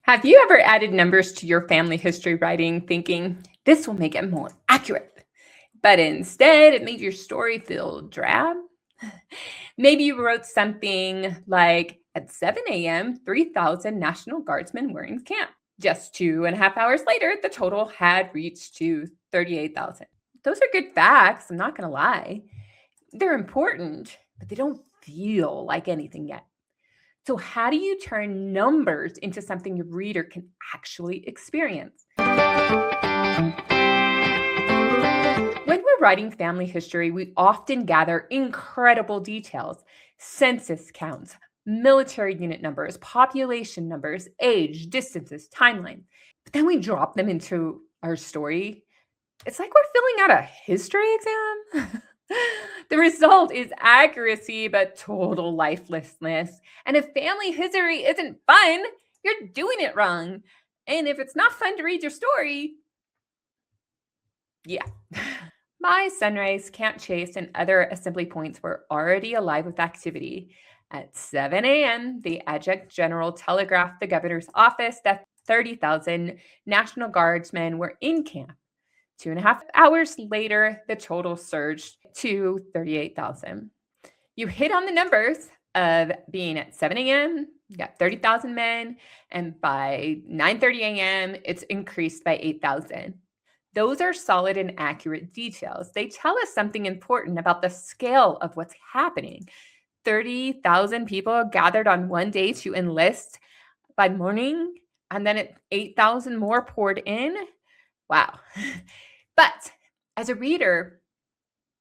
Have you ever added numbers to your family history writing thinking, this will make it more accurate, but instead it made your story feel drab? Maybe you wrote something like, at 7 a.m., 3,000 National Guardsmen were in camp. Just 2.5 hours later, the total had reached to 38,000. Those are good facts, I'm not going to lie. They're important, but they don't feel like anything yet. So how do you turn numbers into something your reader can actually experience? When we're writing family history, we often gather incredible details: census counts, military unit numbers, population numbers, age, distances, timeline. But then we drop them into our story. It's like we're filling out a history exam. The result is accuracy, but total lifelessness. And if family history isn't fun, you're doing it wrong. And if it's not fun to read your story, yeah. By sunrise, Camp Chase and other assembly points were already alive with activity. At 7 a.m., the adjutant general telegraphed the governor's office that 30,000 National Guardsmen were in camp. 2.5 hours later, the total surged to 38,000. You hit on the numbers of being at 7 a.m., you got 30,000 men, and by 9:30 a.m., it's increased by 8,000. Those are solid and accurate details. They tell us something important about the scale of what's happening. 30,000 people gathered on one day to enlist by morning, and then 8,000 more poured in. Wow. But as a reader,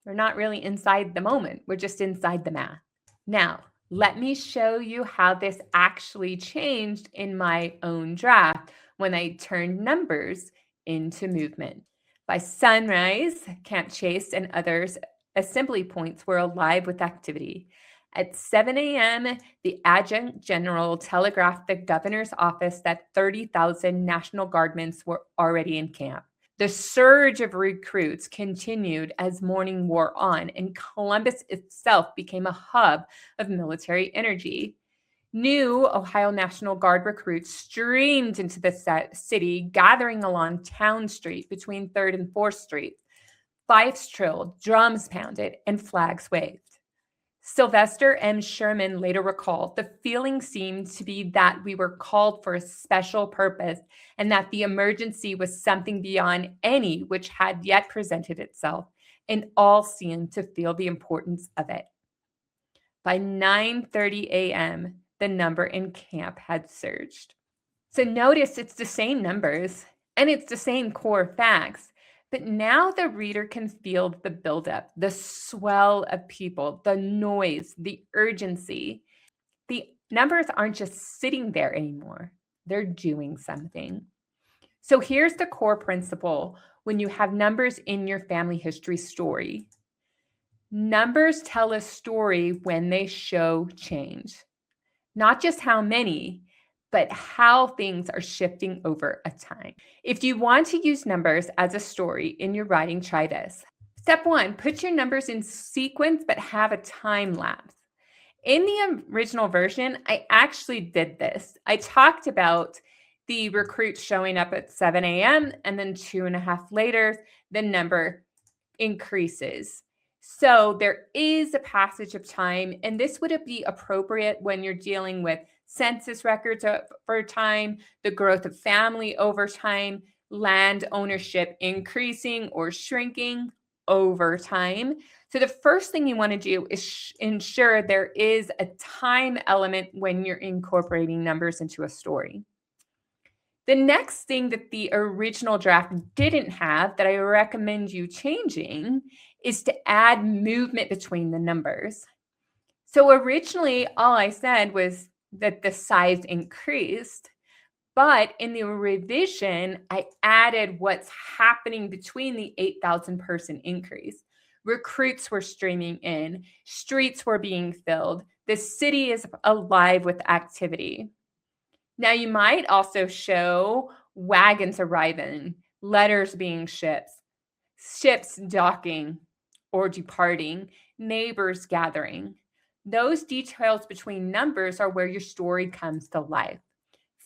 we're not really inside the moment. We're just inside the math. Now, let me show you how this actually changed in my own draft when I turned numbers into movement. By sunrise, Camp Chase and others assembly points were alive with activity. At 7 a.m., the adjutant general telegraphed the governor's office that 30,000 National Guardsmen were already in camp. The surge of recruits continued as morning wore on, and Columbus itself became a hub of military energy. New Ohio National Guard recruits streamed into the city, gathering along Town Street between 3rd and 4th Streets. Fifes trilled, drums pounded, and flags waved. Sylvester M. Sherman later recalled, the feeling seemed to be that we were called for a special purpose and that the emergency was something beyond any which had yet presented itself, and all seemed to feel the importance of it. By 9:30 a.m., the number in camp had surged. So notice it's the same numbers and it's the same core facts. But now the reader can feel the buildup, the swell of people, the noise, the urgency. The numbers aren't just sitting there anymore. They're doing something. So here's the core principle when you have numbers in your family history story. Numbers tell a story when they show change. Not just how many, but how things are shifting over a time. If you want to use numbers as a story in your writing, try this. Step 1, put your numbers in sequence, but have a time lapse. In the original version, I actually did this. I talked about the recruits showing up at 7 a.m. and then 2.5 later, the number increases. So there is a passage of time, and this would be appropriate when you're dealing with census records over time, the growth of family over time, land ownership increasing or shrinking over time. So the first thing you want to do is ensure there is a time element when you're incorporating numbers into a story. The next thing that the original draft didn't have that I recommend you changing is to add movement between the numbers. So originally, all I said was that the size increased, but in the revision, I added what's happening between the 8,000 person increase. Recruits were streaming in, streets were being filled, the city is alive with activity. Now you might also show wagons arriving, letters being shipped, ships docking or departing, neighbors gathering. Those details between numbers are where your story comes to life.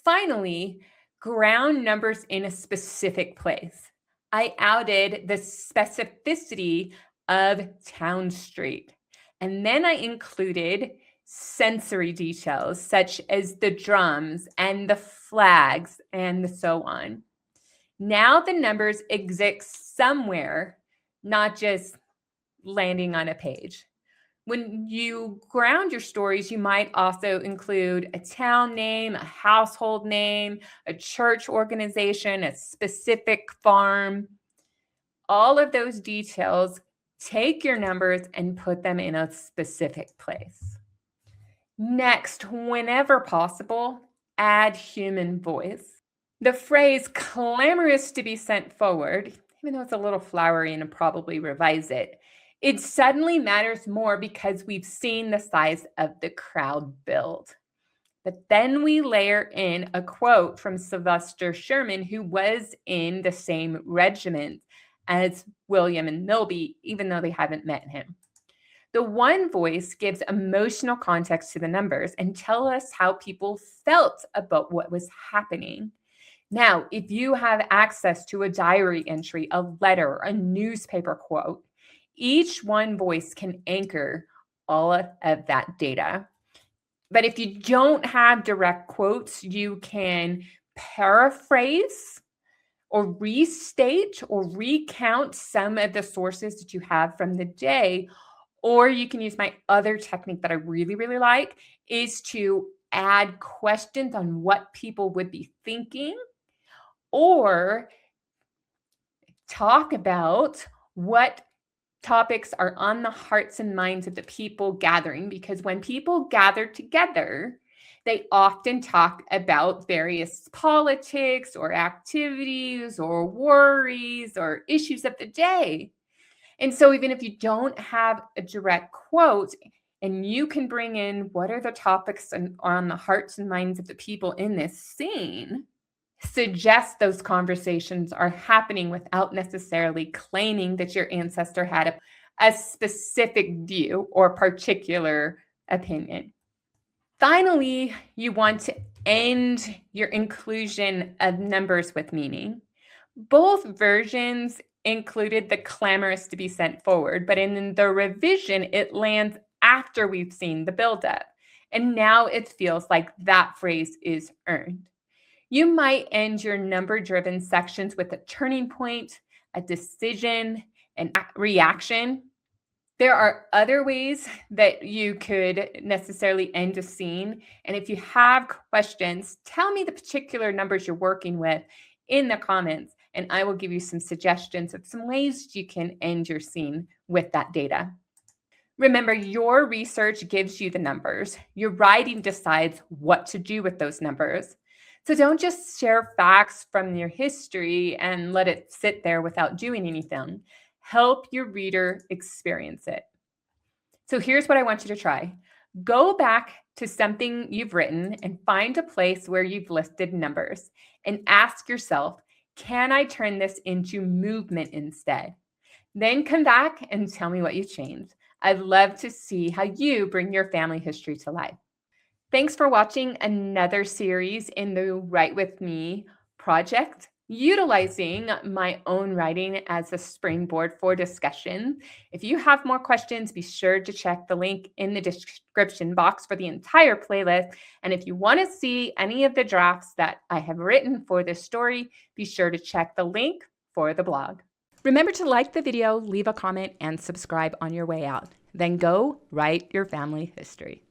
Finally, ground numbers in a specific place. I added the specificity of town street. And then I included sensory details such as the drums and the flags and so on. Now the numbers exist somewhere, not just landing on a page. When you ground your stories, you might also include a town name, a household name, a church organization, a specific farm. All of those details, take your numbers and put them in a specific place. Next, whenever possible, add human voice. The phrase clamorous to be sent forward, even though it's a little flowery and I'll probably revise it, it suddenly matters more because we've seen the size of the crowd build. But then we layer in a quote from Sylvester Sherman, who was in the same regiment as William and Milby, even though they haven't met him. The one voice gives emotional context to the numbers and tell us how people felt about what was happening. Now, if you have access to a diary entry, a letter, a newspaper quote, each one voice can anchor all of that data. But if you don't have direct quotes, you can paraphrase or restate or recount some of the sources that you have from the day. Or you can use my other technique that I really, really like, is to add questions on what people would be thinking, or talk about what topics are on the hearts and minds of the people gathering. Because when people gather together, they often talk about various politics or activities or worries or issues of the day. And so even if you don't have a direct quote, and you can bring in what are the topics on the hearts and minds of the people in this scene, suggest those conversations are happening without necessarily claiming that your ancestor had a specific view or particular opinion. Finally, you want to end your inclusion of numbers with meaning. Both versions included the clamorous to be sent forward, but in the revision, it lands after we've seen the buildup. And now it feels like that phrase is earned. You might end your number-driven sections with a turning point, a decision, an reaction. There are other ways that you could necessarily end a scene. And if you have questions, tell me the particular numbers you're working with in the comments, and I will give you some suggestions of some ways you can end your scene with that data. Remember, your research gives you the numbers. Your writing decides what to do with those numbers. So don't just share facts from your history and let it sit there without doing anything. Help your reader experience it. So here's what I want you to try. Go back to something you've written and find a place where you've listed numbers and ask yourself, can I turn this into movement instead? Then come back and tell me what you changed. I'd love to see how you bring your family history to life. Thanks for watching another series in the Write With Me project, utilizing my own writing as a springboard for discussion. If you have more questions, be sure to check the link in the description box for the entire playlist. And if you want to see any of the drafts that I have written for this story, be sure to check the link for the blog. Remember to like the video, leave a comment, and subscribe on your way out. Then go write your family history.